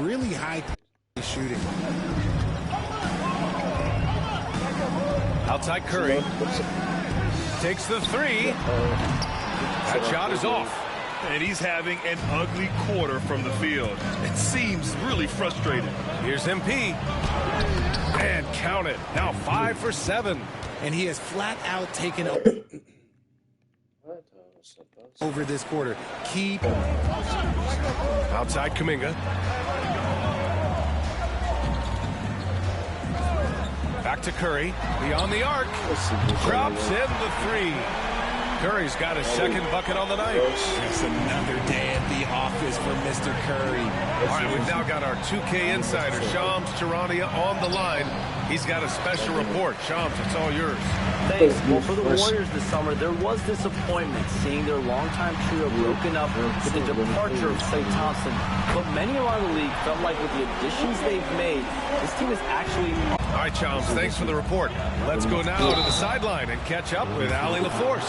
really high shooting. Outside Curry. Takes the three. That shot is off. And he's having an ugly quarter from the field. It seems really frustrating. Here's MP. And count it. Now 5 for 7. And he has flat out taken over this quarter. Keep outside Kuminga. Back to Curry. Beyond the arc. Drops in the three. Curry's got his second bucket on the night. Just another day at the office for Mr. Curry. All right, we've now got our 2K insider, Shams Charania, on the line. He's got a special report. Shams, it's all yours. Thanks. Well, for the Warriors this summer, there was disappointment seeing their longtime trio broken up with the departure of Klay Thompson. But many around the league felt like with the additions they've made, this team is actually... All right, Shams, thanks for the report. Let's go now to the sideline and catch up with Allie LaForce.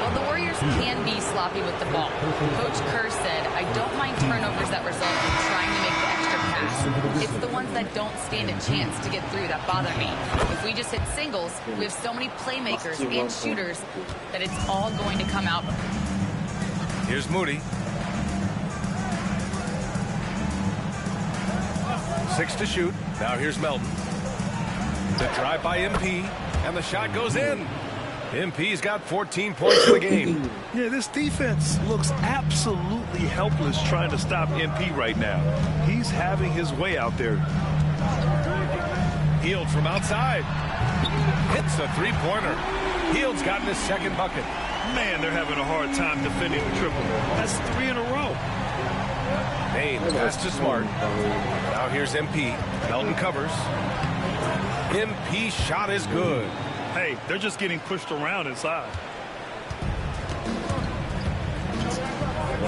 Well, the Warriors can be sloppy with the ball. Coach Kerr said, I don't mind turnovers that result in trying to make the extra pass. It's the ones that don't stand a chance to get through that bother me. If we just hit singles, we have so many playmakers and shooters that it's all going to come out. Here's Moody. 6 to shoot. Now here's Melton. The drive by MP, and the shot goes in. MP's got 14 points in the game. Yeah, this defense looks absolutely helpless trying to stop MP right now. He's having his way out there. Hield from outside. Hits a three-pointer. Hield's gotten his second bucket. Man, they're having a hard time defending the triple. That's 3 in a row. Bain pass to Smart. Now here's MP. Melton covers. MP shot is good. Hey, they're just getting pushed around inside.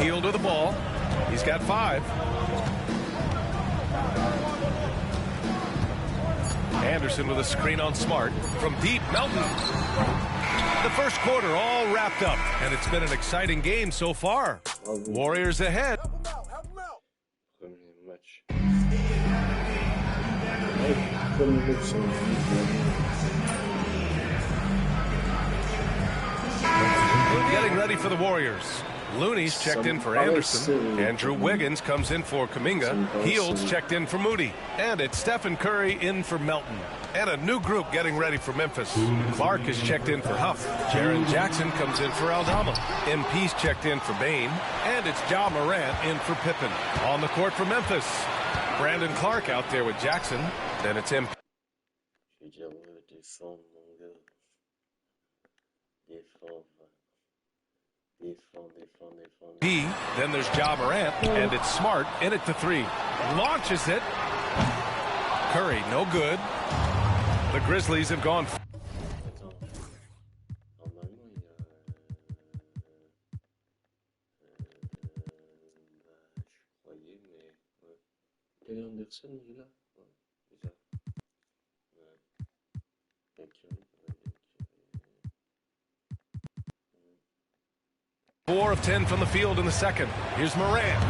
Hield with the ball. He's got 5. Anderson with a screen on Smart. From deep, Melton. The first quarter all wrapped up, and it's been an exciting game so far. Warriors ahead. Getting ready for the Warriors. Looney's checked in for Anderson. Andrew Wiggins comes in for Kuminga. Hield's checked in for Moody. And it's Stephen Curry in for Melton. And a new group getting ready for Memphis. Clark is checked in for Huff. Jaren Jackson comes in for Aldama. MP's checked in for Bain. And it's Ja Morant in for Pippen. On the court for Memphis. Brandon Clark out there with Jackson. Then it's MP. Then there's Ja Morant, and it's Smart in it to 3. Launches it. Curry, no good. The Grizzlies have gone. Four of 10 from the field in the second. Here's Morant.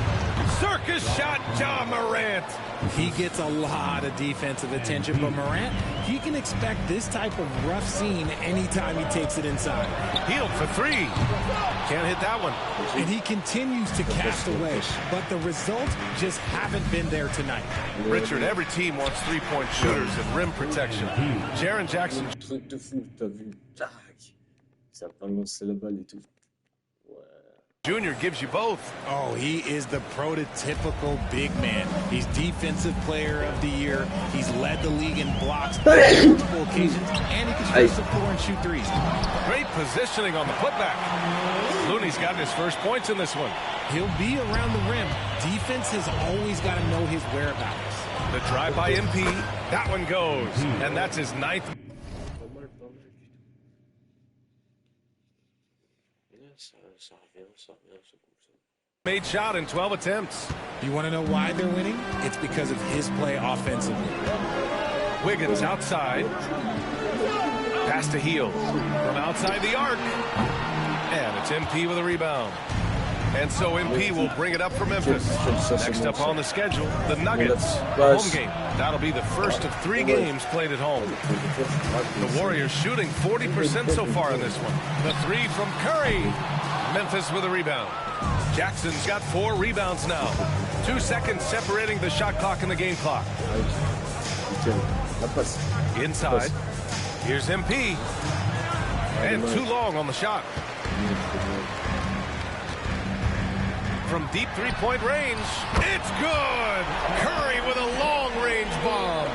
Circus shot, Ja Morant. He gets a lot of defensive attention, but Morant, he can expect this type of rough scene anytime he takes it inside. Hield for 3. Can't hit that one. And he continues to cast away, but the results just haven't been there tonight. Richard, every team wants three-point shooters and rim protection. Jaren Jackson. Junior gives you both. Oh, he is the prototypical big man. He's Defensive Player of the Year. He's led the league in blocks on multiple occasions, and he can stretch the floor and shoot threes. Great positioning on the putback. Looney's gotten his first points in this one. He'll be around the rim. Defense has always got to know his whereabouts. The drive by MP. That one goes. And that's his 9th. Made shot in 12 attempts. You want to know why they're winning? It's because of his play offensively. Wiggins outside. Pass to Hield. From outside the arc. And it's MP with a rebound. And so MP will bring it up for Memphis. Next up on the schedule, the Nuggets. Home game. That'll be the first of 3 games played at home. The Warriors shooting 40% so far in this one. The 3 from Curry. Memphis with a rebound. Jackson's got 4 rebounds now. 2 seconds separating the shot clock and the game clock. Inside. Here's MP. And too long on the shot. From deep three-point range, it's good! Curry with a long-range bomb.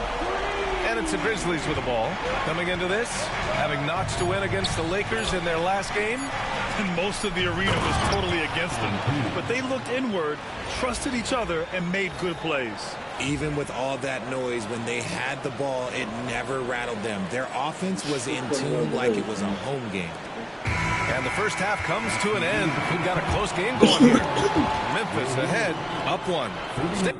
And it's the Grizzlies with the ball. Coming into this, having notched a win against the Lakers in their last game. And most of the arena was totally against them. But they looked inward, trusted each other, and made good plays. Even with all that noise, when they had the ball, it never rattled them. Their offense was in tune like it was a home game. And the first half comes to an end. We've got a close game going here. Memphis ahead, up 1. Stay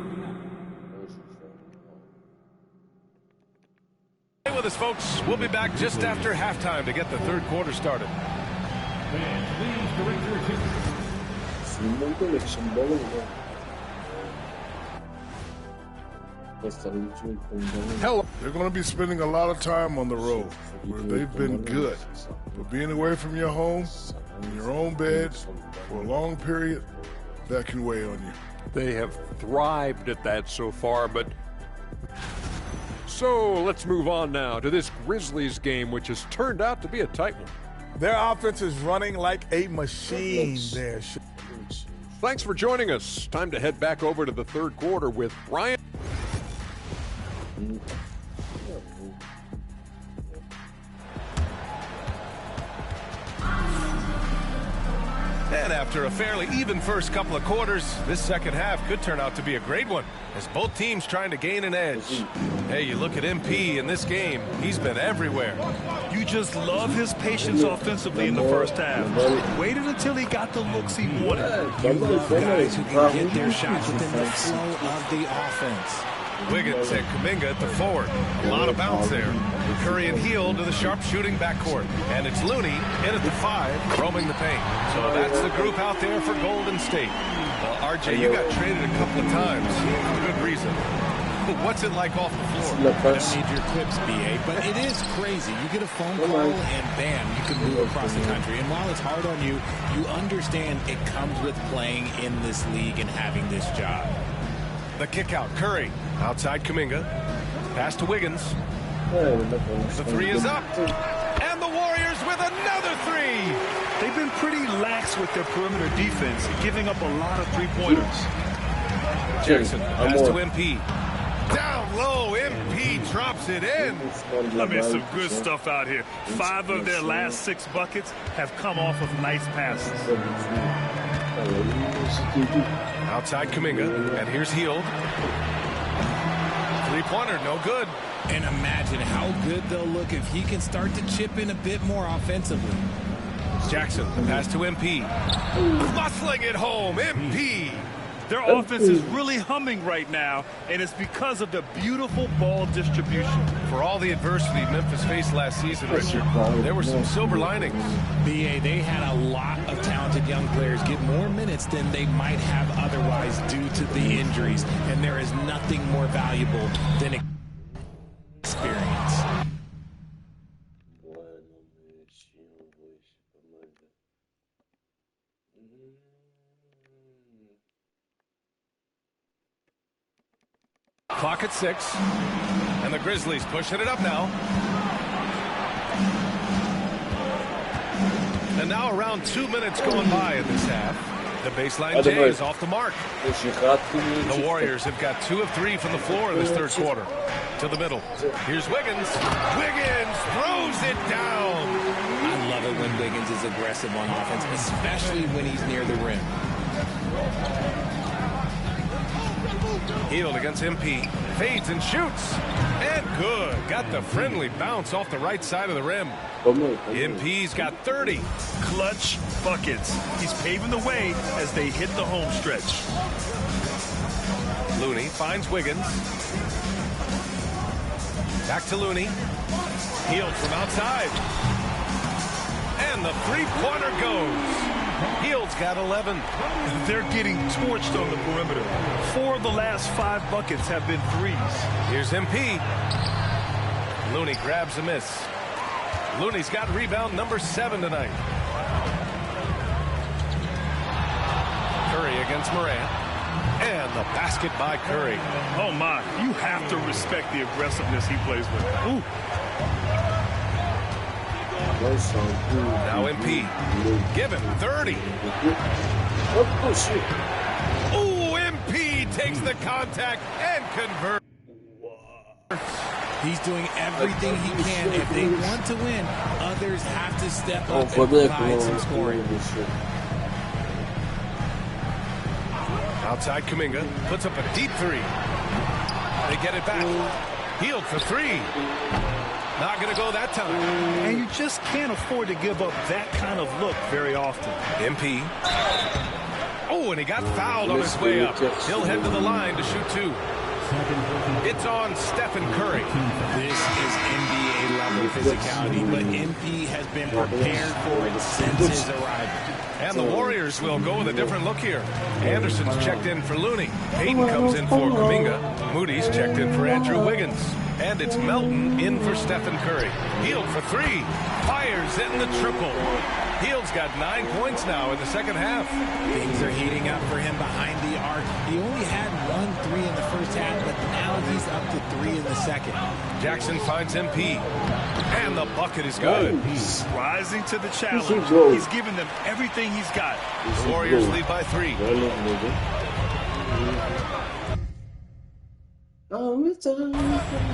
with us, folks. We'll be back just after halftime to get the third quarter started. Hell, they're going to be spending a lot of time on the road where they've been good. But being away from your home, in your own bed, for a long period, that can weigh on you. They have thrived at that so far, but... So let's move on now to this Grizzlies game, which has turned out to be a tight one. Their offense is running like a machine there. Thanks for joining us. Time to head back over to the third quarter with Brian. And after a fairly even first couple of quarters, this second half could turn out to be a great one, as both teams trying to gain an edge. Hey, you look at MP in this game, he's been everywhere. You just love his patience offensively in the first half. Waited until he got the looks he wanted. You love guys who can get their shots within the flow of the offense. Wiggins and Kuminga at the forward. A lot of bounce there. Curry and Hield to the sharp shooting backcourt. And it's Looney in at the 5, roaming the paint. So that's the group out there for Golden State. Well, RJ, you got traded a couple of times for good reason. What's it like off the floor? Don't need your clips, BA, but it is crazy. You get a phone call and bam, you can move across the country. And while it's hard on you, you understand it comes with playing in this league and having this job. The kick out, Curry. Outside Kuminga. Pass to Wiggins. The 3 is up. And the Warriors with another 3. They've been pretty lax with their perimeter defense, giving up a lot of three-pointers. Jackson pass to MP. Down low, MP drops it in. I mean, some good stuff out here. 5 of their last 6 buckets have come off of nice passes. Outside Kuminga, and here's Hield. Three-pointer, no good. And imagine how good they'll look if he can start to chip in a bit more offensively. Jackson, pass to MP. Muscling it home, MP. Their offense is really humming right now, and it's because of the beautiful ball distribution. For all the adversity Memphis faced last season, Richard, there were some silver linings. BA, they had a lot of talented young players get more minutes than they might have otherwise due to the injuries, and there is nothing more valuable than experience. Clock at 6, and the Grizzlies pushing it up now. And now around 2 minutes going by in this half. The baseline J is off the mark. The Warriors have got 2 of 3 from the floor in this third quarter. To the middle. Here's Wiggins. Wiggins throws it down. I love it when Wiggins is aggressive on offense, especially when he's near the rim. Hield against MP. Fades and shoots. And good. Got the friendly bounce off the right side of the rim. MP's got 30. Clutch buckets. He's paving the way as they hit the home stretch. Looney finds Wiggins. Back to Looney. Hield from outside. And the three-pointer goes. Hield's got 11. They're getting torched on the perimeter. 4 of the last 5 buckets have been threes. Here's MP. Looney grabs a miss. Looney's got rebound number 7 tonight. Curry against Morant. And the basket by Curry. Oh, my. You have to respect the aggressiveness he plays with. Ooh. Now MP. Give him 30. Ooh, MP takes the contact and converts. He's doing everything he can. If they want to win, others have to step up and provide some scoring. Outside Kuminga puts up a deep 3. They get it back. Hield for 3. Not going to go that time. And you just can't afford to give up that kind of look very often. MP. Oh, and he got fouled on his way up. He'll head to the line to shoot 2. It's on Stephen Curry. This is NBA-level physicality, but MP has been prepared for it since his arrival. And the Warriors will go with a different look here. Anderson's checked in for Looney. Payton comes in for Kuminga. Moody's checked in for Andrew Wiggins. And it's Melton in for Stephen Curry. Hield for 3. Fires in the triple. Hield's got 9 points now in the second half. Things are heating up for him behind the arc. He only had 1 3 in the first half, but now he's up to 3 in the second. Jackson finds MP. And the bucket is good. He's rising to the challenge. He's giving them everything he's got. The Warriors lead by 3.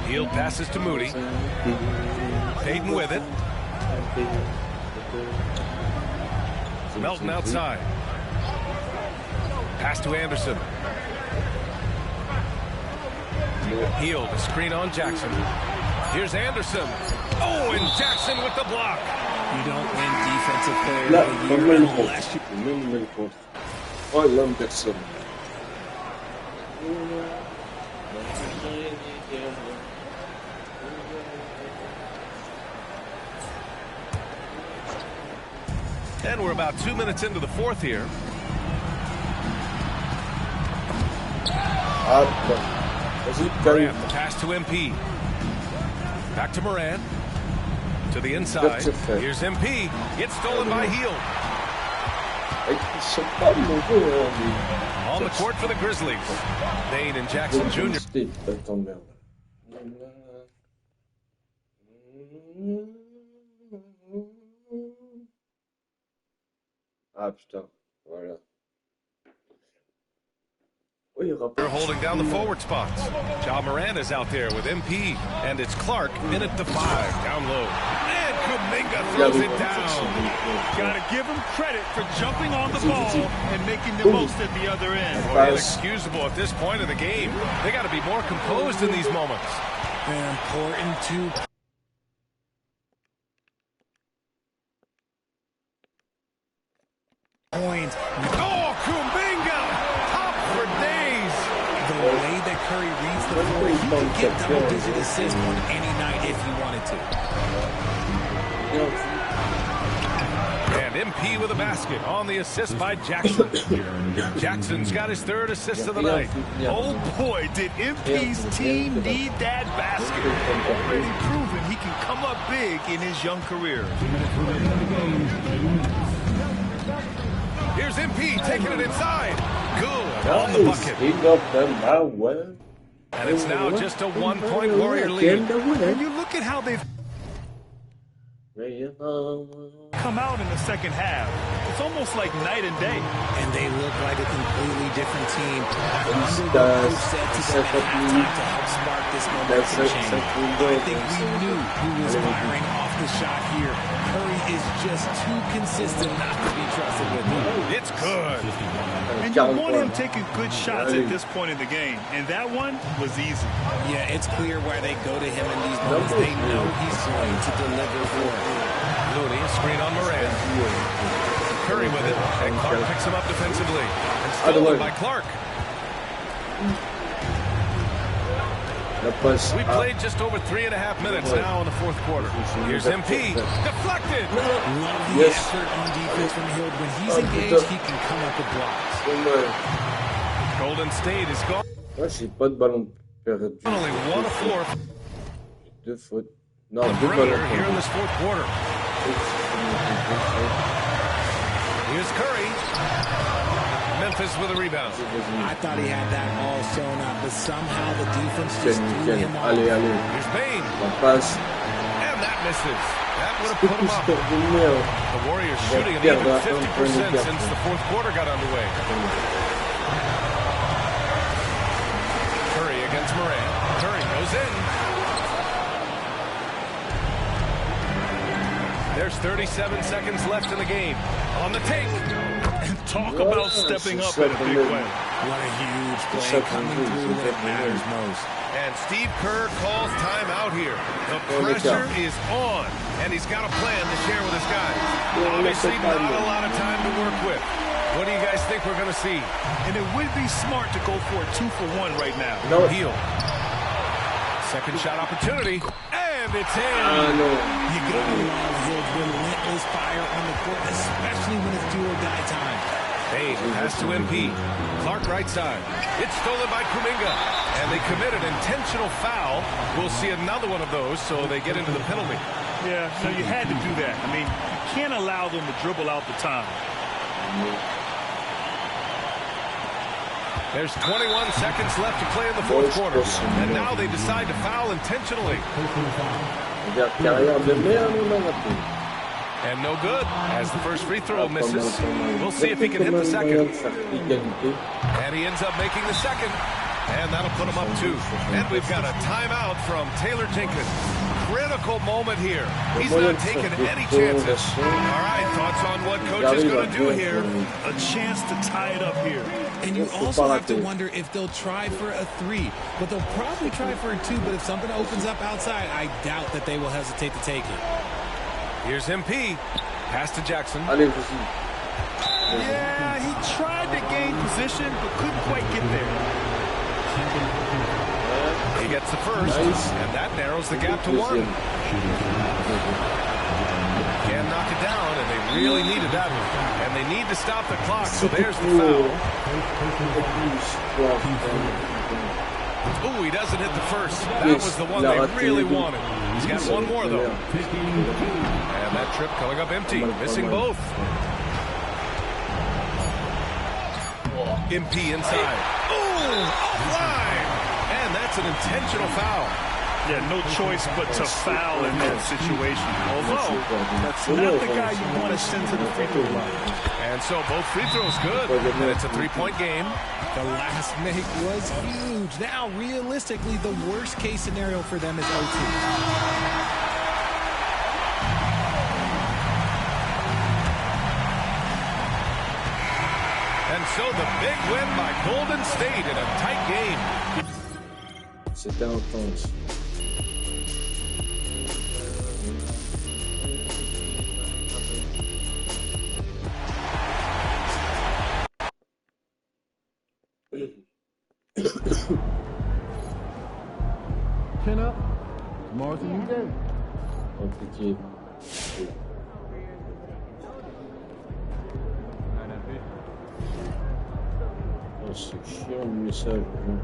Hield passes to Moody. Payton with it. Melton outside. Pass to Anderson. Hield, a screen on Jackson. Here's Anderson. Oh, and Jackson with the block. You don't win defensive player of the year unless you... And we're about 2 minutes into the fourth here. Morant, the pass to MP. Back to Morant. To the inside. Here's MP. Gets stolen by Hield. On the court for the Grizzlies. Dane and Jackson Jr. They're holding down the forward spots. Ja Morant is out there with MP. And it's Clark, minute to 5, down low. And Kuminga throws it down. Gotta give him credit for jumping on the ball and making the most at the other end. Well, inexcusable at this point of the game. They got to be more composed in these moments. They're important to... points. Oh, Kuminga! Top for days! The way that Curry reads the floor, he could get double-digit assists on any night if he wanted to. And MP with a basket on the assist by Jackson. Jackson's got his 3rd assist of the night. Oh boy, did MP's team need that basket. Already proven he can come up big in his young career. Here's MP taking it inside. Good on the bucket. And it's now just a 1-point Warrior lead. And you look at how they've come out in the second half. It's almost like night and day. And they look like a completely different team. I wonder what coach said to them at halftime to help spark this momentum change. I think we knew who was firing off the shot here. Curry is just too consistent not to be trusted with him. It's good. And you want him taking good shots at this point in the game. And that one was easy. Yeah, it's clear why they go to him in these moments. They know he's going to deliver for it. Looney, screen on Morant. Curry with it, and Clark picks him up defensively. And stolen by Clark. We played just over 3.5 minutes now in the fourth quarter. Here's MP. Deflected. Love the effort on defense from Hill. When he's engaged, he can come up with blocks. Golden State is gone. J'ai pas de ballon perdu. Only 1 of 4. 2 fautes. Non, The 2 perimeter ballons here in perdus. this fourth quarter. Here's Curry. Memphis with a rebound. I thought he had that all sewn up, but somehow the defense just threw him off. Allez, allez. Here's Bain. La passe. And that misses. That would have C'est put him plus up. de merde. The Warriors shooting at even 50% since the fourth quarter got underway. Curry against Moran. Curry goes in. There's 37 seconds left in the game. On the take. And talk about stepping up in a big way. What a huge play coming through when it matters most. And Steve Kerr calls timeout here. The pressure is on, and he's got a plan to share with his guys. Obviously, not a lot of time to work with. What do you guys think we're going to see? And it would be smart to go for a 2-for-1 right now. No. Heel. Second shot opportunity, and it's in. No. You gotta love Hill's relentless fire on the court, especially when it's do or die time. Bain pass to MP. Clark right side. It's stolen by Kuminga. And they commit an intentional foul. We'll see another one of those, so they get into the penalty. Yeah, so you had to do that. I mean, you can't allow them to dribble out the time. There's 21 seconds left to play in the fourth quarter. And now they decide to foul intentionally. Regarde, carrière de merde, on a raté. And no good, as the first free throw misses. We'll see if he can hit the second. And he ends up making the second. And that'll put him up 2. And we've got a timeout from Taylor Jenkins. Critical moment here. He's not taking any chances. All right, thoughts on what coach is going to do here? A chance to tie it up here. And you also have to wonder if they'll try for a 3. But they'll probably try for a 2. But if something opens up outside, I doubt that they will hesitate to take it. Here's MP. Pass to Jackson. Allez, vas-y. Yeah, he tried to gain position, but couldn't quite get there. He gets the first, and that narrows the gap to 1. Can't knock it down, and they really needed that one. And they need to stop the clock, so there's the foul. Ooh, he doesn't hit the first. That was the one they really wanted. He's got one more, though. And that trip coming up empty, missing both. MP inside. Ooh, offline! And that's an intentional foul. Yeah, no choice but to foul in that situation. Although, that's not the guy you want to send to the free throw line. And so both free throws good. And it's a 3-point game. The last make was huge. Now, realistically, the worst case scenario for them is OT. And so the big win by Golden State in a tight game. C'était intense. Chin up. Tomorrow's a new day. Compliqué. Oh, c'est chiant le message. Hein.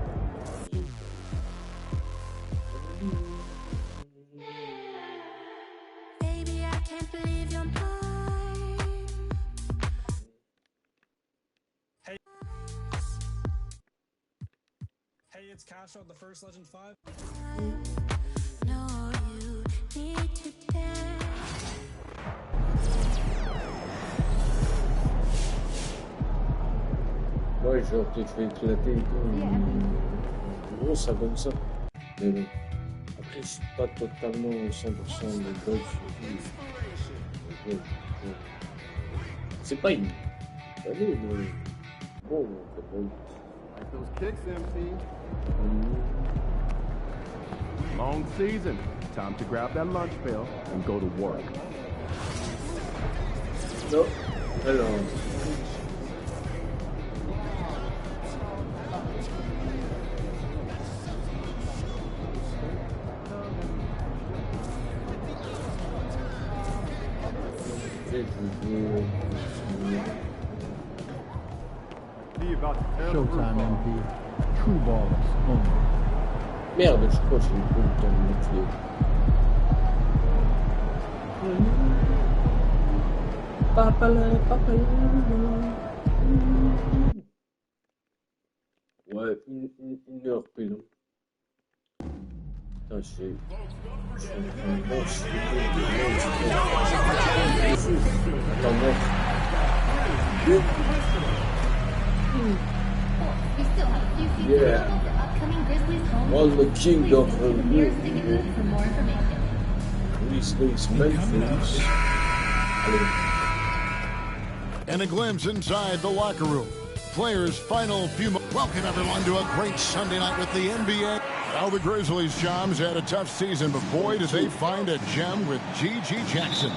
Baby, I can't believe you're mine. Hey, it's Cash on the First Legend 5. No, you need to dance. Ouais, j'aurais peut-être fait éclater et tout. Gros, ça donne ça. Mais bon. Après, je suis pas totalement 100% de golf. C'est pas une. Allez, mais. Bon, en fait, bon. Like those kicks, MP. Long season. Time to grab that lunch bell and go to work. Non. Alors. Showtime, MP. True ballers only. Merde, je crois que j'ai pas le temps de me tuer. Ouais, une heure pile. Putain, j'ai... Attends, mec. Yeah. All the king of Weasley's Memphis. And a glimpse inside the locker room. Players' final few moments. Welcome, everyone, to a great Sunday night with the NBA. Now the Grizzlies, Shams, had a tough season, but boy, did they find a gem with G.G. Jackson.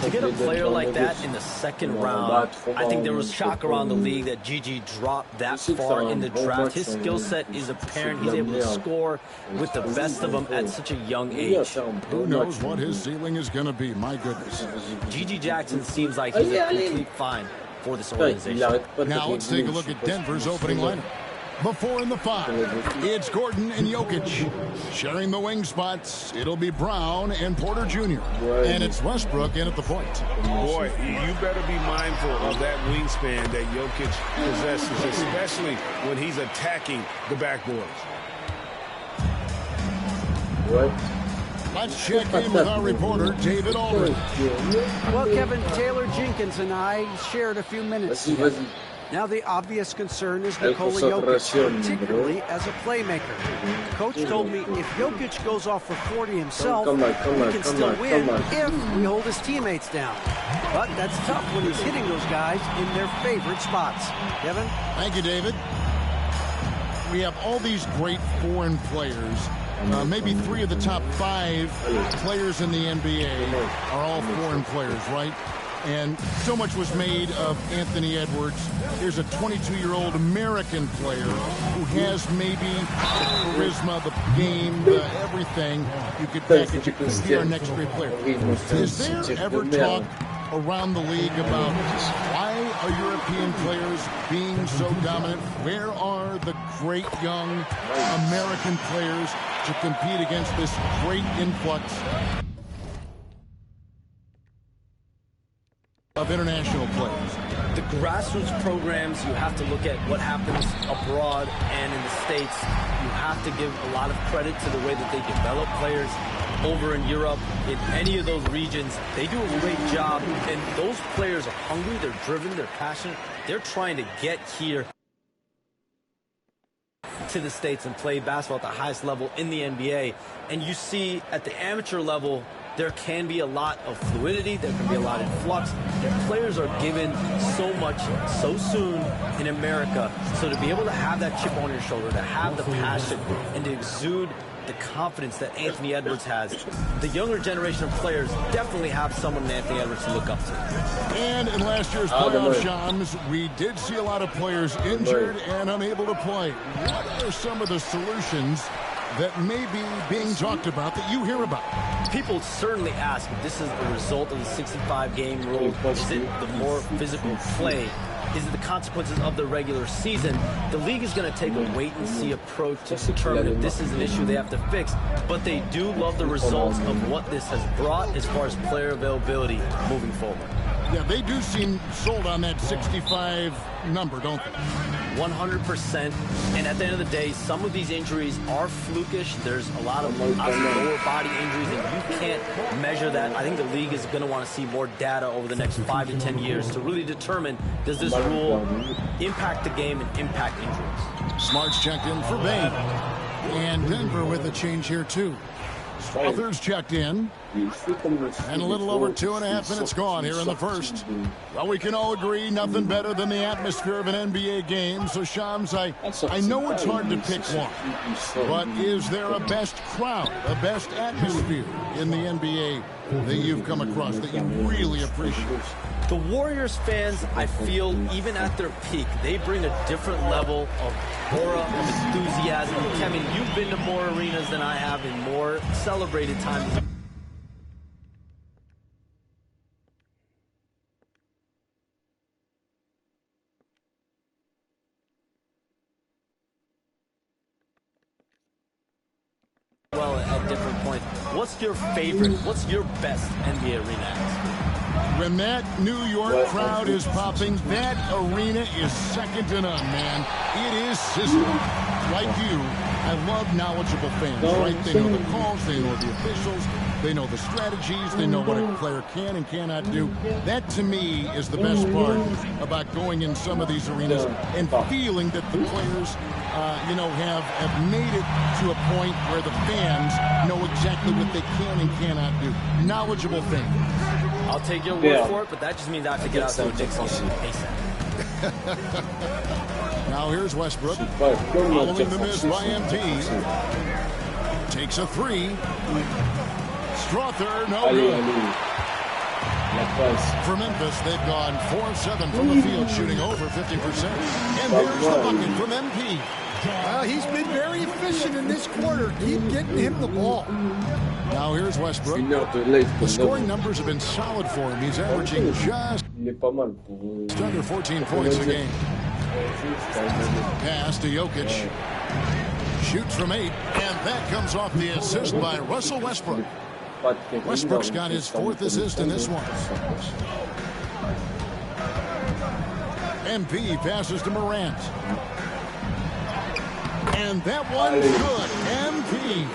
To get a player like that in the second round, I think there was shock around the league that G.G. dropped that far in the draft. His skill set is apparent. He's able to score with the best of them at such a young age. Who knows what his ceiling is going to be? My goodness. G.G. Jackson seems like he's a complete find for this organization. Now let's take a look at Denver's opening lineup. The 4 and the 5. It's Gordon and Jokic. Sharing the wing spots, it'll be Brown and Porter Jr. And it's Westbrook in at the point. Boy, you better be mindful of that wingspan that Jokic possesses, especially when he's attacking the backboards. Let's check in with our reporter, David Aldridge. Well, Kevin, Taylor Jenkins and I shared a few minutes together. Now the obvious concern is Nikola Jokic, particularly as a playmaker. Coach told me if Jokic goes off for 40 himself, we can still win if we hold his teammates down. But that's tough when he's hitting those guys in their favorite spots. Kevin? Thank you, David. We have all these great foreign players. Maybe 3 of the top 5 players in the NBA are all foreign players, right? And so much was made of Anthony Edwards. Here's a 22-year-old American player who has maybe the charisma, the game, the everything. You could package it, could be our next great player. Is there ever talk around the league about why are European players being so dominant? Where are the great young American players to compete against this great influx of international players? The grassroots programs, you have to look at what happens abroad and in the States. You have to give a lot of credit to the way that they develop players over in Europe. In any of those regions, they do a great job. And those players are hungry, they're driven, they're passionate. They're trying to get here to the States and play basketball at the highest level in the NBA. And you see at the amateur level, there can be a lot of fluidity, there can be a lot of flux. And players are given so much so soon in America. So to be able to have that chip on your shoulder, to have the passion, and to exude the confidence that Anthony Edwards has, the younger generation of players definitely have someone in Anthony Edwards to look up to. And in last year's playoff, Shams, we did see a lot of players injured and unable to play. What are some of the solutions that may be being talked about that you hear about? People certainly ask if this is the result of the 65-game rule. Is it the more physical play? Is it the consequences of the regular season? The league is going to take a wait-and-see approach to determine if this is an issue they have to fix. But they do love the results of what this has brought as far as player availability moving forward. Yeah, they do seem sold on that 65 number, don't they? 100%. And at the end of the day, some of these injuries are flukish. There's a lot of lower body injuries, and you can't measure that. I think the league is going to want to see more data over the next 5 to 10 years to really determine, does this rule impact the game and impact injuries? Smart's checked in for Bain. And Denver with a change here, too. Struthers checked in. And a little over 2.5 minutes gone here in the first. Well, we can all agree nothing better than the atmosphere of an NBA game. So, Shams, I know it's hard to pick one. But is there a best crowd, a best atmosphere in the NBA that you've come across that you really appreciate? The Warriors fans, I feel, even at their peak, they bring a different level of aura, of enthusiasm. Kevin, you've been to more arenas than I have in more celebrated times. different points. What's your favorite, what's your best NBA arena act? When that New York crowd is popping, that arena is second to none, man. It is sizzling. Like you, I love knowledgeable fans, right? They know the calls, they know the officials, they know the strategies, they know what a player can and cannot do. That, to me, is the best part about going in some of these arenas and feeling that the players, have made it to a point where the fans know exactly what they can and cannot do. Knowledgeable fans. I'll take your word for it, but that just means I have to get out to a Knicks game ASAP. Now here's Westbrook, following the miss by MT. Takes a three. Strother, no good. For Memphis, they've gone 4-7 from the field, shooting over 50%. And there's the bucket from MP. He's been very efficient in this quarter. Keep getting him the ball. Now here's Westbrook. The scoring numbers have been solid for him. He's averaging just under 14 points a game. Pass to Jokic. Shoots from 8, and that comes off the assist by Russell Westbrook. Westbrook's got his 4th assist in this one. MP passes to Morant. And that one's good. MP.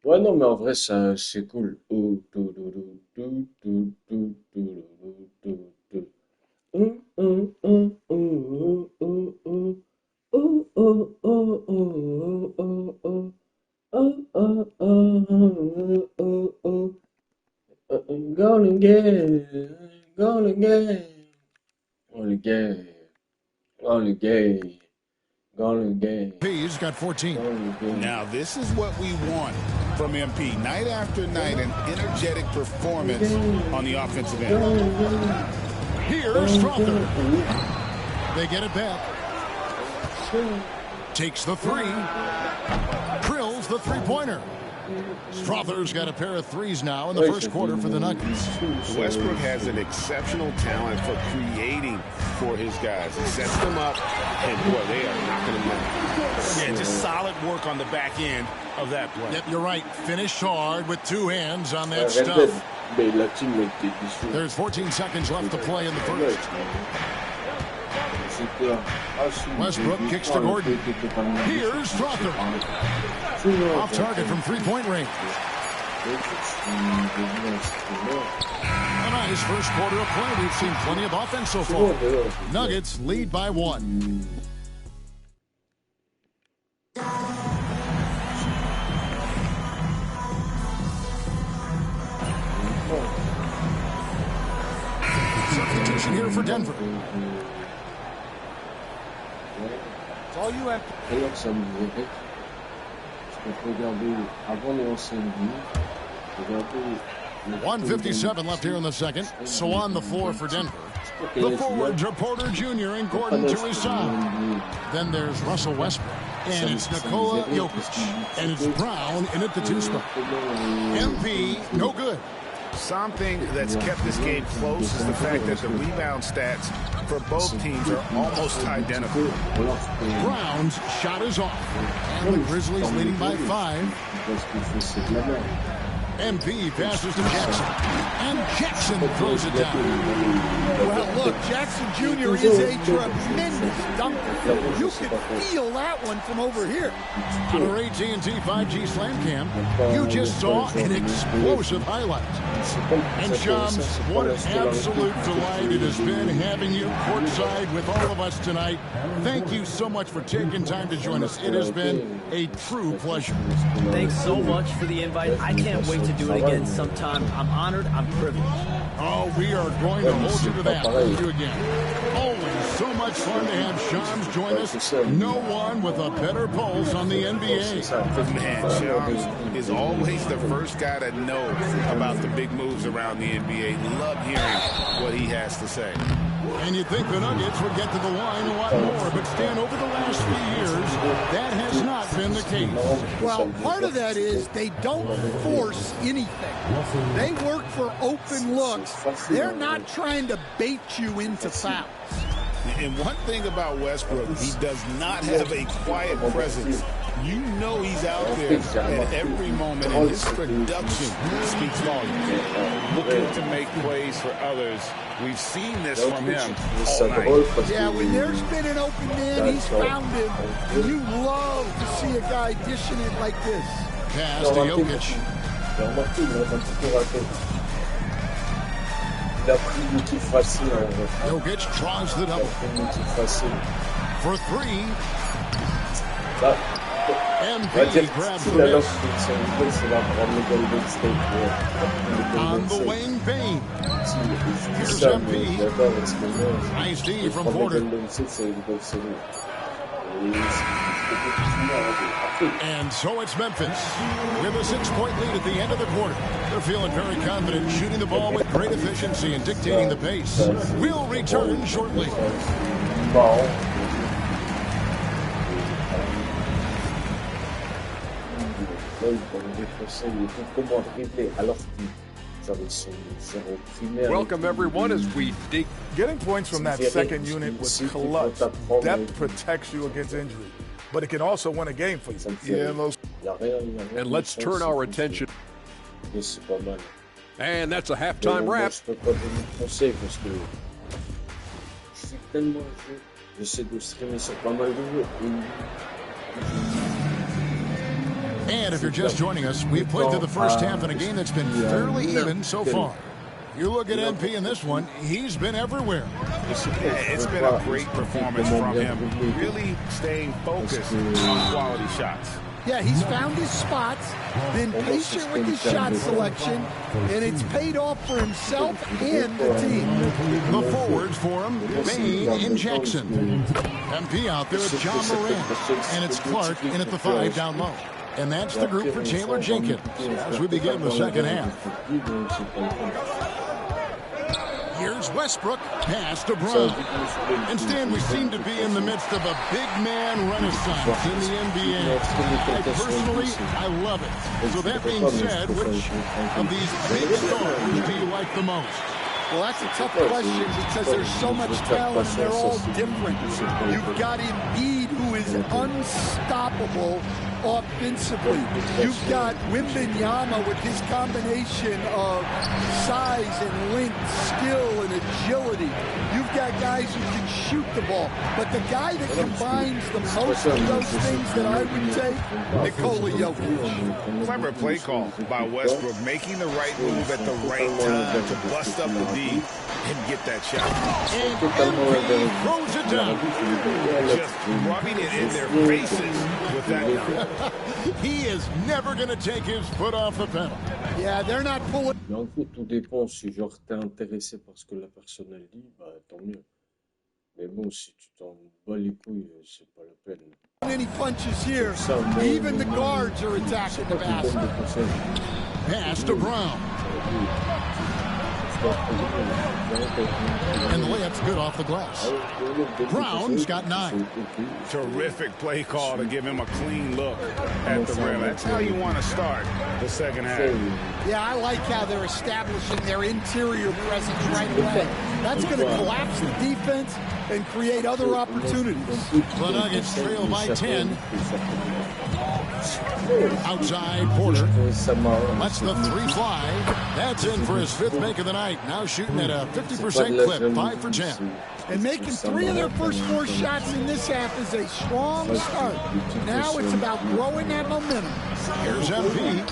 Ouais, non, mais en vrai, ça, c'est cool. He's got 14. Now, this is what we want from MP. Night after night, an energetic performance on the offensive end. Here's Strother. They get it back. Takes the three. Drills the three-pointer. Strother's got a pair of threes now in the first quarter for the Nuggets. Westbrook has an exceptional talent for creating for his guys. He sets them up, and boy, they are knocking them down. Yeah, just solid work on the back end of that play. Yep, you're right. Finish hard with two hands on that stuff. There's 14 seconds left to play in the first. Westbrook kicks to Gordon. Here's Strother. Off target from three-point range. A nice first quarter of play. We've seen plenty of offense so far. Nuggets lead by 1. Substitution here for Denver. It's all you have. 1:57 left here in the second. So on the floor for Denver. The forwards are Porter Jr. and Gordon to his side. Then there's Russell Westbrook. And it's Nikola Jokic. And it's Brown in at the 2 spot. MP, no good. Something that's kept this game close is the fact that the rebound stats for both teams are almost identical. Brown's shot is off. And the Grizzlies leading by 5. MP passes to Jackson. And Jackson throws it down. Well, look, Jackson Jr. is a tremendous dunker. You can feel that one from over here. On our AT&T 5G Slam Cam, you just saw an explosive highlight. And Shams, what an absolute delight it has been having you courtside with all of us tonight. Thank you so much for taking time to join us. It has been a true pleasure. Thanks so much for the invite. I can't wait to do it again sometime. I'm honored. I'm privileged. Oh, we are going to hold you to that. Thank you again. Always so much fun to have Shams join us. No one with a better pulse on the NBA. Man, Shams is always the first guy to know about the big moves around the NBA. Love hearing what he has to say. And you'd think the Nuggets would get to the line a lot more, but Stan, over the last few years, that has not been the case. Well, part of that is they don't force anything. They work for open looks. They're not trying to bait you into fouls. And one thing about Westbrook, he does not have a quiet presence. You know he's out there at every moment, and his production speaks volumes. Looking to make plays for others. We've seen this from him all night. Yeah, when there's been an open man, he's found him. And you love to see a guy dishing it like this. Pass to Jokic. Jokic draws the double. For three. MP grabs the miss. On the wing, Bain. Here's MP. Nice D from Porter. And so it's Memphis with a 6-point lead at the end of the quarter. They're feeling very confident, shooting the ball with great efficiency and dictating the pace. We'll return shortly. Welcome, everyone, as we dig. Getting points from that second unit was clutch. Depth protects you against injury, but it can also win a game for you. Yeah, and let's turn our attention. And that's a halftime wrap. And if you're just joining us, we've played through the first half in a game that's been fairly even so far. You look at MP in this one, he's been everywhere. Yeah, it's been a great performance from him, really staying focused on quality shots. Yeah, he's found his spots, been patient with his shot selection, and it's paid off for himself and the team. The forwards for him, Bain and Jackson. MP out there with John Moran, and it's Clark in at the 5 down low. And that's the group for Taylor Jenkins as we begin the second half. Here's Westbrook, pass to Brown. And Stan, we seem to be in the midst of a big man renaissance in the NBA. I love it. So that being said, which of these big stars do you like the most? Well, that's a tough question because there's so much talent and they're all different. You've got Embiid, who is unstoppable offensively. You've got Wembanyama with his combination of size and length, skill and agility. You've got guys who can shoot the ball. But the guy that combines the most of those things that I would take, Nikola Jokic. Clever play call by Westbrook, making the right move at the right time to bust up the D and get that shot. And MP throws it down. Just rubbing it in their faces with that number. He is never going to take his foot off the pedal. Yeah, they're not pulling. Mais en gros, tout dépend. Si genre t'es intéressé par ce que la personne elle dit, bah tant mieux. Mais bon, si tu t'en bats les couilles, c'est pas la peine. Any punches here. Even the guards are attacking the basket. Pass to Brown. And the layup's good off the glass. Brown's got 9. Terrific play call to give him a clean look at the rim. That's how you want to start the second half. Yeah, I like how they're establishing their interior presence right away. That's going to collapse the defense and create other opportunities. The Nuggets trail by 10. Outside Porter. Lets the 3 fly. That's in for his 5th make of the night. Now shooting at a 50% clip, 5 for 10. And making 3 of their first 4 shots in this half is a strong start. Now it's about growing that momentum. Here's MP.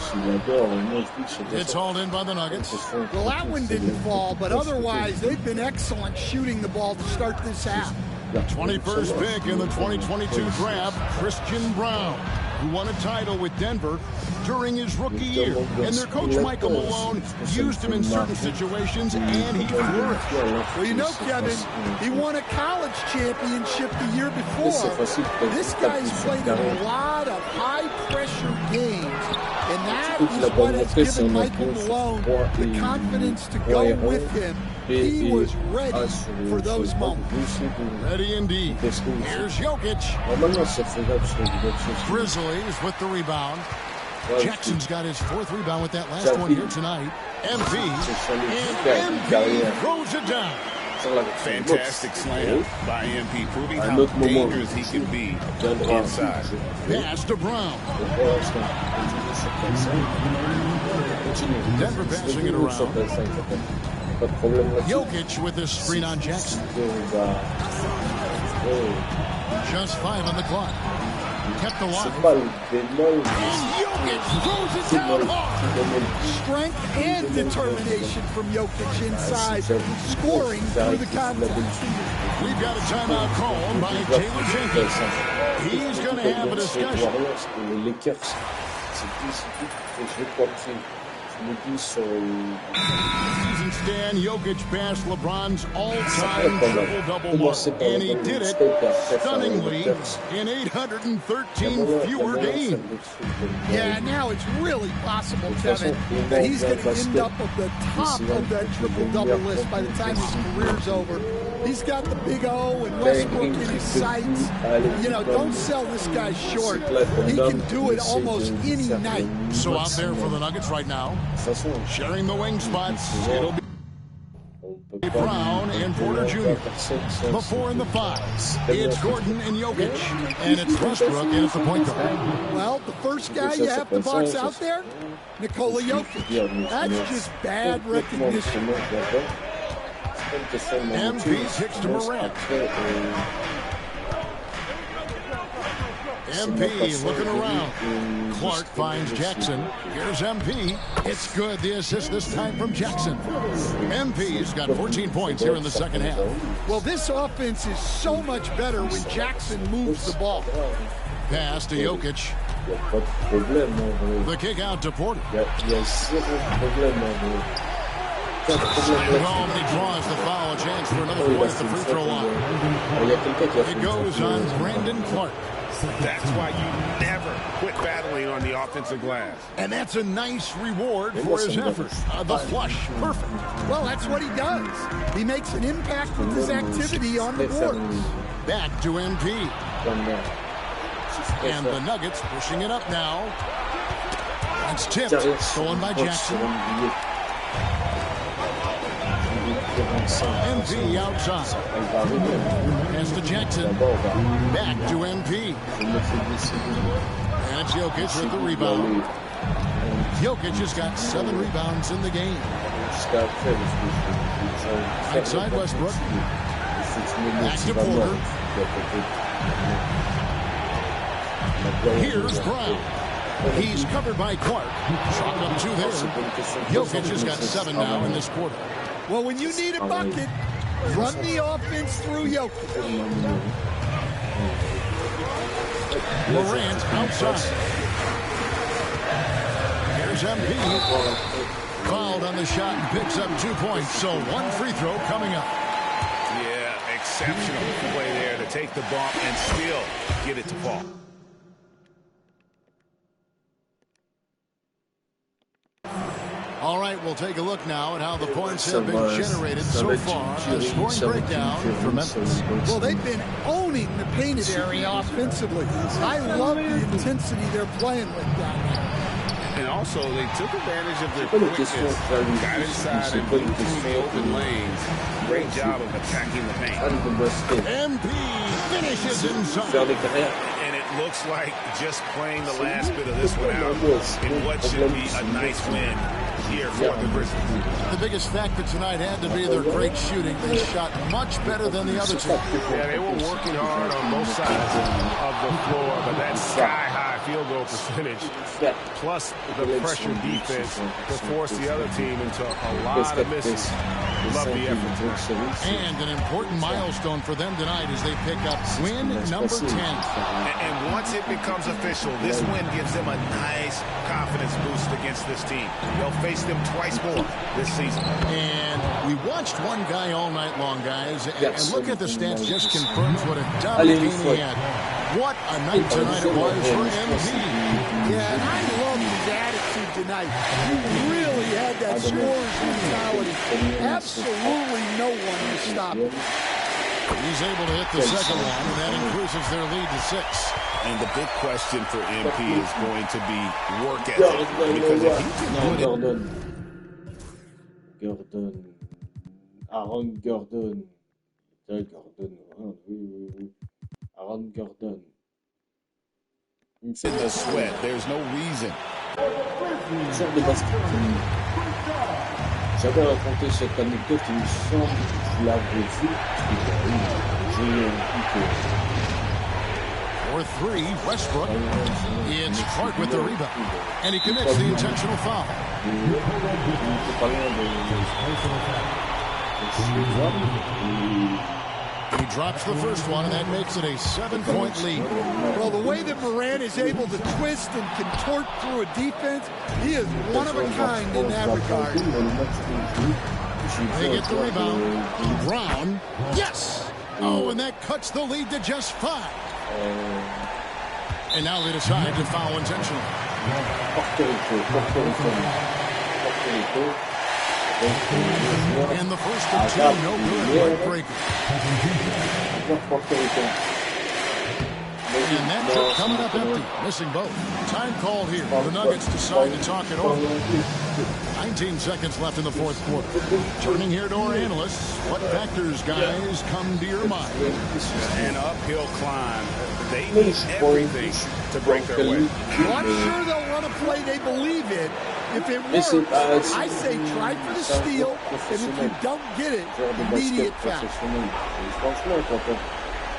It's hauled in by the Nuggets. Well, that one didn't fall, but otherwise they've been excellent shooting the ball to start this half. 21st pick in the 2022 draft, Christian Brown, who won a title with Denver during his rookie year. And their coach, Michael Malone, used him in certain situations, and he flourished. Well, you know, Kevin, he won a college championship the year before. This guy's played in a lot of high-pressure pressure games. And that is what has given Michael Malone the confidence to go with him. He was ready for those moments. Ready indeed. Here's Jokic. Grizzlies with the rebound. Jackson's got his 4th rebound with that last one here tonight. MP. And MP throws it down. Fantastic slam by MP, proving how dangerous he can be inside. Pass to Brown. Denver passing it around. Jokic with this screen on Jackson. Just 5 on the clock. Kept alive. And Jokic throws it down hard. Strength and determination from Jokic inside, scoring through the contact. We've got a timeout called by Taylor Jenkins. He's going to have a discussion. Season stand, Jokic passed LeBron's all-time triple-double mark, and he did it stunningly in 813 fewer games. Yeah, now it's really possible, Kevin, that he's going to end up at the top of that triple-double list by the time his career's over. He's got the big O and Westbrook in his sights. You know, don't sell this guy short. He can do it almost any night. So out there for the Nuggets right now, sharing the wing spots, it'll be Brown and Porter Jr. The 4 and the 5. It's Gordon and Jokic, and it's Westbrook in at the point guard. Well, the first guy you have to box out there, Nikola Jokic. That's just bad recognition. MP kicks to Morant. MP looking around. Clark finds Jackson. Here's MP. It's good. The assist this time from Jackson. MP's got 14 points here in the second half. Well, this offense is so much better when Jackson moves the ball. Pass to Jokic. The kick out to Porter. He draws the foul. A chance for another point at the free throw line. It goes on Brandon Clark. That's why you never quit battling on the offensive glass. And that's a nice reward for his effort. The flush, perfect. Well, that's what he does. He makes an impact with his activity on the boards. Back to MP. And the Nuggets pushing it up now. It's tipped. Stolen by Jackson. MP outside. Pass to Jackson. Back to MP. And it's Jokic with the rebound. Jokic has got 7 rebounds in the game. Outside Westbrook. Back to Porter. Here's Brown. He's covered by Clark. Shot up 2 there. Jokic has got 7 now in this quarter. Well, when you need a bucket, run the offense through Jokic. Morant outside. Here's MP. Fouled on the shot and picks up 2 points. So 1 free throw coming up. Yeah, exceptional play there to take the bump and still get it to fall. All right, we'll take a look now at how the points have been generated so far. The scoring breakdown for Memphis. Well, they've been owning the painted area offensively. I love the intensity they're playing with down there. And also, they took advantage of their quickness, got inside and moved through the open lanes. Great job of attacking the paint. MP finishes inside. And it looks like just playing the last bit of this one out in what should be a nice win here for the Grizzlies. The biggest factor tonight had to be their great shooting. They shot much better than the other team. Yeah, they were working hard on both sides of the floor, but that sky-high field goal percentage, plus the pressure defense, to force the other team into a lot of misses. Love the effort. And an important milestone for them tonight as they pick up win number 10. And once it becomes official, this win gives them a nice confidence boost against this team. They'll face them twice more this season. And we watched one guy all night long, guys. And look at the stats, just confirms what a dominant game he had. What a night tonight it was for MP. Yeah, and I love his attitude tonight. He really had that scorer's mentality. Absolutely no one to stop him. He's able to hit the second one, and that increases their lead to 6. And the big question for MP is going to be work ethic. Because if he can put it... Aaron Gordon. Oui. Aaron Gordon. In the sweat, there's no reason. Joueur de basket. J'avais raconté cette anecdote, il me semble que je l'avais vu. For 3, Westbrook. It's Clark with the rebound. And he commits the intentional foul. He drops the first one, and that makes it a 7-point lead. Well, the way that Morant is able to twist and contort through a defense, he is one of a kind in that regard. They get the rebound. Brown. Yes! Oh, and that cuts the lead to just 5. And now they decide to foul intentionally. And the first of 2, no good. Breaker. And that trip coming up empty, missing both. Time called here. The Nuggets decide to talk it over. 19 seconds left in the fourth quarter. Turning here to our analysts, what factors, guys, come to your mind? An uphill climb. They need everything to break their way. Well, I'm sure they'll run a play they believe in. If it works, I say try for the steal, and if you don't get it, immediate foul.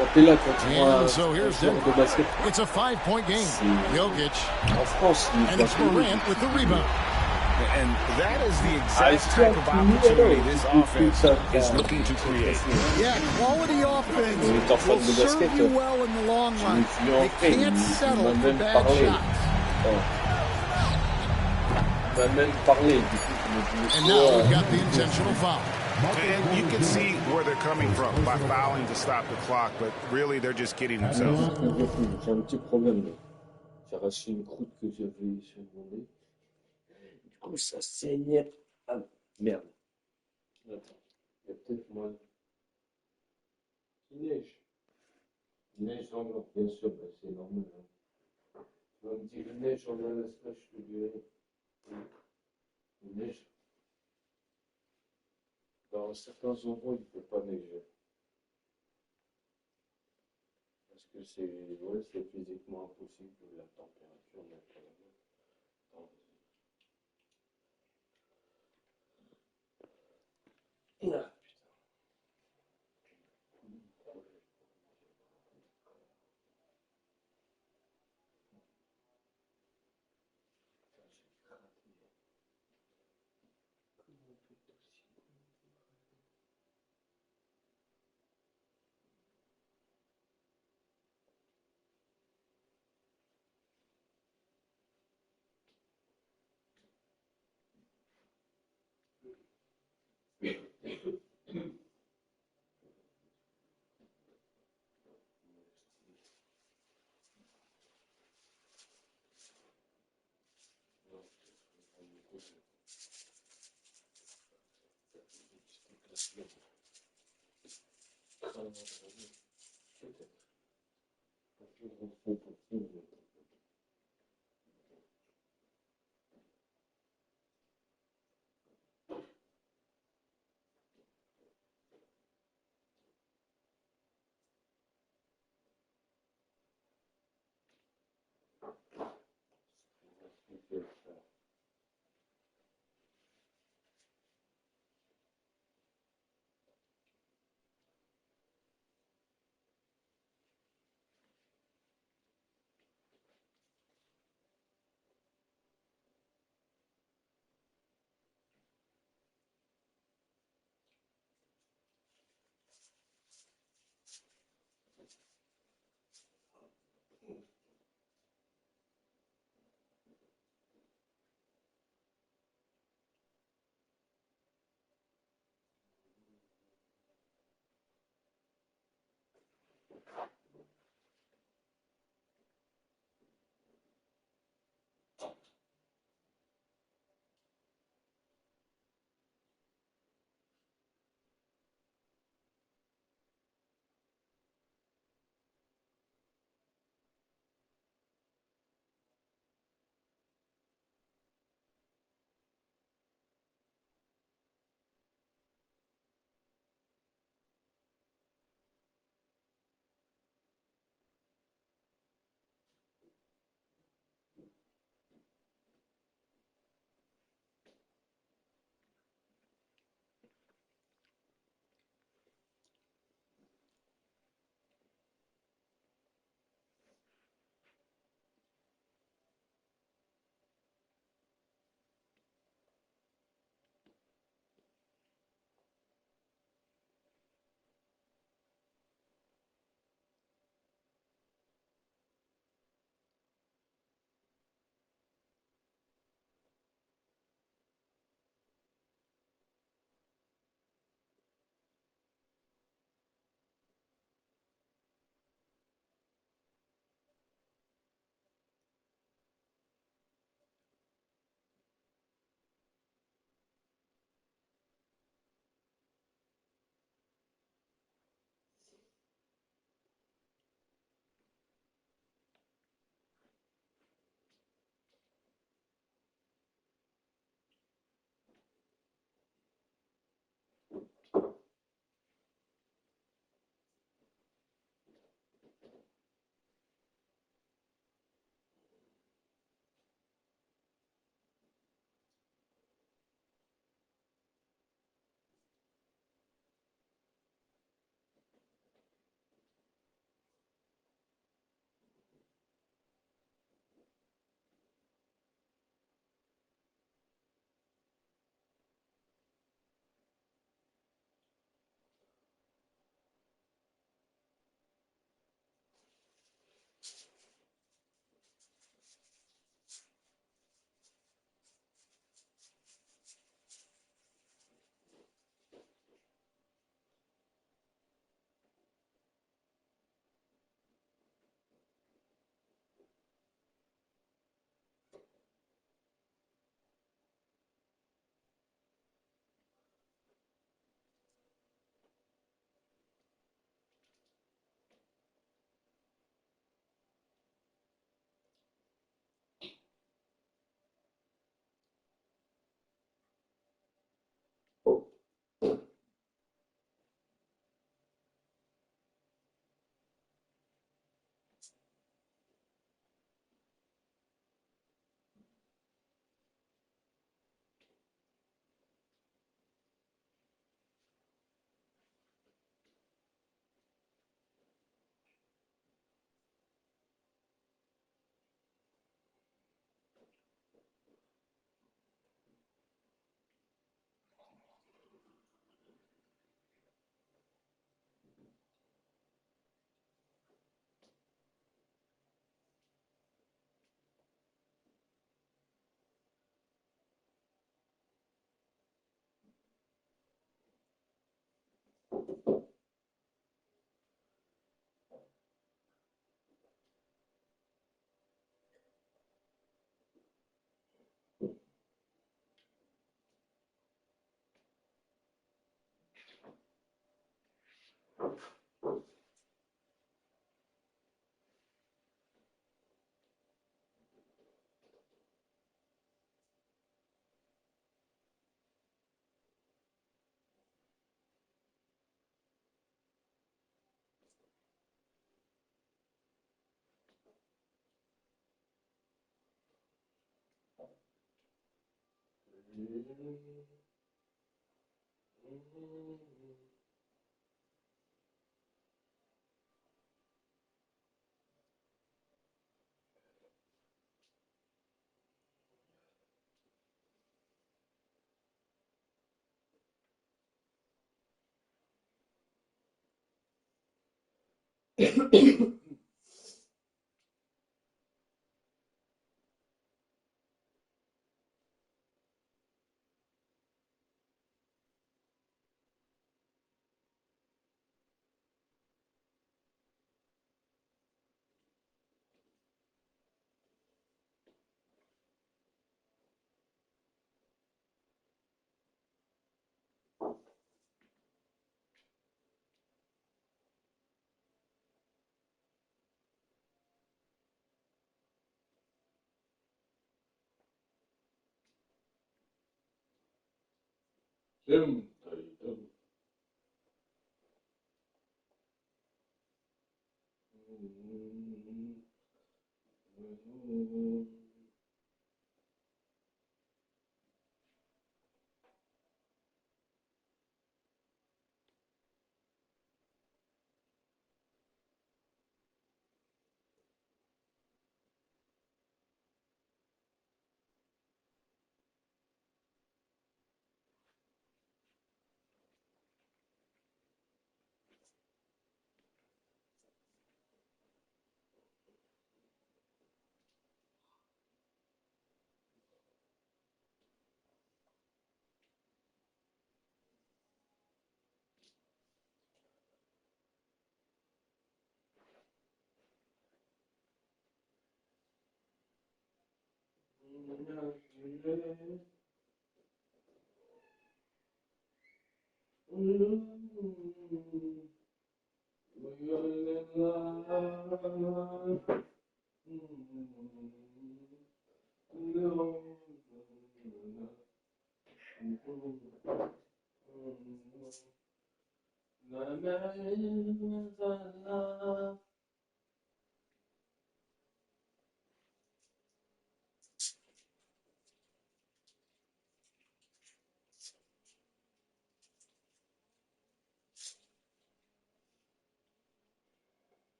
And so here's Denver. It's a 5-point game. Jokic. And it's Morant with the rebound. And that is the exact type of opportunity this offense is looking to create. Yeah, quality offense will serve you well in the long run. They can't settle for bad shots. And now we've got the intentional foul. And you can see where they're coming from by fouling to stop the clock, but really they're just kidding themselves. J'ai un petit problème. J'ai arraché une croûte que j'avais sur mon nez. Du coup, ça saignait. Ah, merde. Attends, il y a peut-être moins. Il neige. Il neige encore, bien sûr, bah, c'est normal. Hein. Tu vas me dire, il neige en Alaska, je te dirai. Il neige. Dans certains endroits, il ne peut pas neiger. Parce que c'est physiquement impossible que la température n'est pas la même. Ah,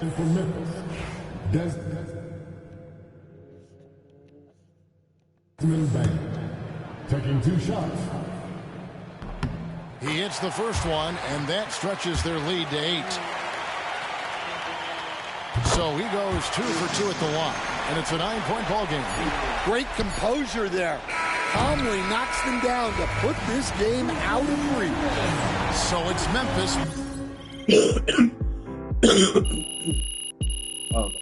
And for Memphis, Desmond Bain taking 2 shots. He hits the first one, and that stretches their lead to 8. So he goes 2 for 2 at the line, and it's a 9-point ball game. Great composure there. Calmly knocks them down to put this game out of reach. So it's Memphis. Ok.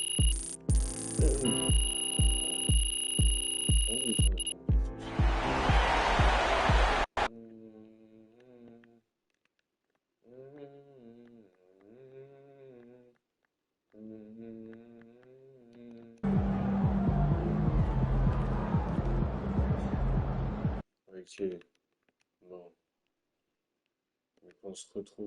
Bon. Donc on se retrouve.